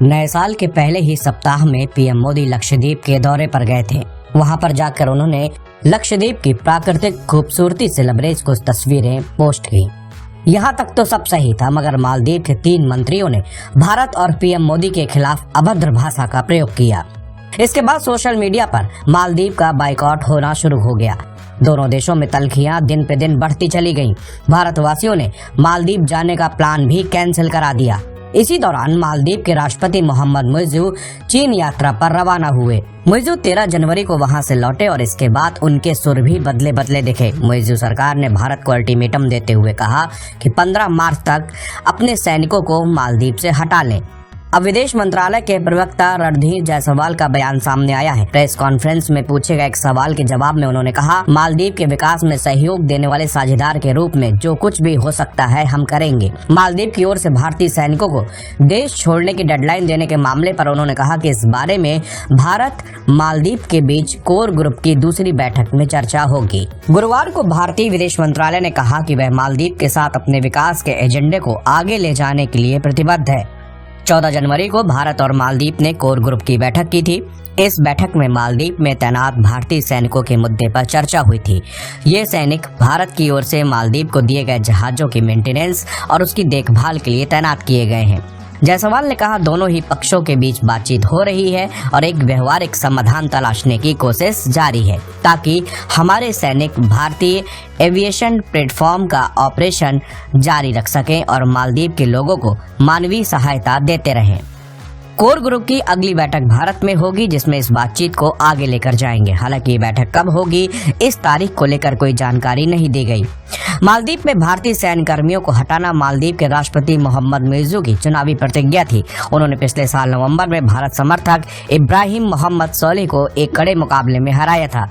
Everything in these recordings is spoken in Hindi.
नए साल के पहले ही सप्ताह में पीएम मोदी लक्षद्वीप के दौरे पर गए थे। वहां पर जाकर उन्होंने लक्षद्वीप की प्राकृतिक खूबसूरती से लबरेज कुछ तस्वीरें पोस्ट की। यहाँ तक तो सब सही था, मगर मालदीव के 3 मंत्रियों ने भारत और पीएम मोदी के खिलाफ अभद्र भाषा का प्रयोग किया। इसके बाद सोशल मीडिया पर मालदीव का बाइकआउट होना शुरू हो गया। दोनों देशों में तल्खियां दिन पे दिन बढ़ती चली गईं। भारतवासियों ने मालदीव जाने का प्लान भी कैंसिल करा दिया। इसी दौरान मालदीव के राष्ट्रपति मोहम्मद मुइज़्ज़ू चीन यात्रा पर रवाना हुए। मुइज़्ज़ू 13 जनवरी को वहां से लौटे और इसके बाद उनके सुर भी बदले बदले दिखे। मुइज़्ज़ू सरकार ने भारत को अल्टीमेटम देते हुए कहा कि 15 मार्च तक अपने सैनिकों को मालदीव से हटा लें। अब विदेश मंत्रालय के प्रवक्ता रणधीर जायसवाल का बयान सामने आया है। प्रेस कॉन्फ्रेंस में पूछे गए एक सवाल के जवाब में उन्होंने कहा, मालदीव के विकास में सहयोग देने वाले साझेदार के रूप में जो कुछ भी हो सकता है हम करेंगे। मालदीव की ओर से भारतीय सैनिकों को देश छोड़ने की डेडलाइन देने के मामले पर उन्होंने कहा कि इस बारे में भारत मालदीव के बीच कोर ग्रुप की दूसरी बैठक में चर्चा होगी। गुरुवार को भारतीय विदेश मंत्रालय ने कहा कि वह मालदीव के साथ अपने विकास के एजेंडे को आगे ले जाने के लिए प्रतिबद्ध है। 14 जनवरी को भारत और मालदीव ने कोर ग्रुप की बैठक की थी। इस बैठक में मालदीव में तैनात भारतीय सैनिकों के मुद्दे पर चर्चा हुई थी। ये सैनिक भारत की ओर से मालदीव को दिए गए जहाजों की मेंटेनेंस और उसकी देखभाल के लिए तैनात किए गए हैं। जायसवाल ने कहा, दोनों ही पक्षों के बीच बातचीत हो रही है और एक व्यवहारिक समाधान तलाशने की कोशिश जारी है ताकि हमारे सैनिक भारतीय एविएशन प्लेटफॉर्म का ऑपरेशन जारी रख सकें और मालदीव के लोगों को मानवीय सहायता देते रहें। कोर ग्रुप की अगली बैठक भारत में होगी, जिसमें इस बातचीत को आगे लेकर जाएंगे। हालांकि ये बैठक कब होगी, इस तारीख को लेकर कोई जानकारी नहीं दी गई। मालदीव में भारतीय सैन्य कर्मियों को हटाना मालदीव के राष्ट्रपति मोहम्मद मुइज़्ज़ू की चुनावी प्रतिज्ञा थी। उन्होंने पिछले साल नवंबर में भारत समर्थक इब्राहिम मोहम्मद सोलिह को एक कड़े मुकाबले में हराया था।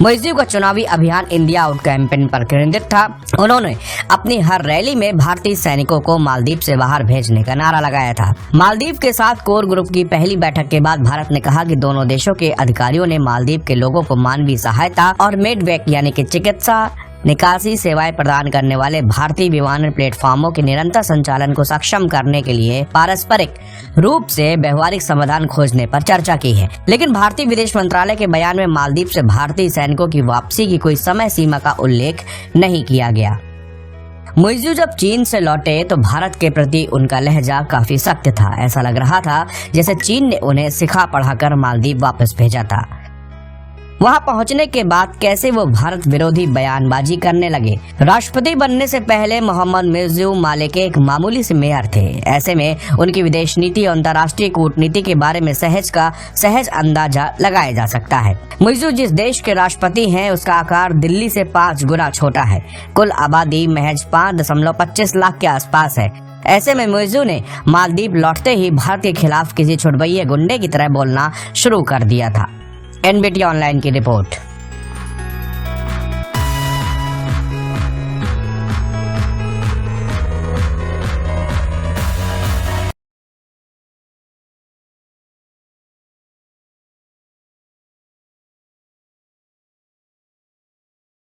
मुइज़्ज़ू का चुनावी अभियान इंडिया आउट कैंपेन पर केंद्रित था। उन्होंने अपनी हर रैली में भारतीय सैनिकों को मालदीव से बाहर भेजने का नारा लगाया था। मालदीव के साथ कोर ग्रुप की पहली बैठक के बाद भारत ने कहा कि दोनों देशों के अधिकारियों ने मालदीव के लोगों को मानवीय सहायता और मेडवैक यानी कि चिकित्सा निकासी सेवाएं प्रदान करने वाले भारतीय विमानन प्लेटफॉर्मों के निरंतर संचालन को सक्षम करने के लिए पारस्परिक रूप से व्यवहारिक समाधान खोजने पर चर्चा की है। लेकिन भारतीय विदेश मंत्रालय के बयान में मालदीव से भारतीय सैनिकों की वापसी की कोई समय सीमा का उल्लेख नहीं किया गया। मुइज़्ज़ू जब चीन से लौटे तो भारत के प्रति उनका लहजा काफी सख्त था। ऐसा लग रहा था जैसे चीन ने उन्हें सिखा पढ़ाकर मालदीव वापस भेजा था। वहां पहुंचने के बाद कैसे वो भारत विरोधी बयानबाजी करने लगे। राष्ट्रपति बनने से पहले मोहम्मद मुइज़्ज़ू माले के एक मामूली से मेयर थे। ऐसे में उनकी विदेश नीति और अंतर्राष्ट्रीय कूटनीति के बारे में सहज अंदाजा लगाया जा सकता है। मुइज़्ज़ू जिस देश के राष्ट्रपति हैं उसका आकार दिल्ली से 5 गुना छोटा है। कुल आबादी महज 5.25 लाख के आसपास है। ऐसे में मुइज़्ज़ू ने मालदीव लौटते ही भारत के खिलाफ किसी छुड़बैये गुंडे की तरह बोलना शुरू कर दिया था। एनबीटी ऑनलाइन की रिपोर्ट।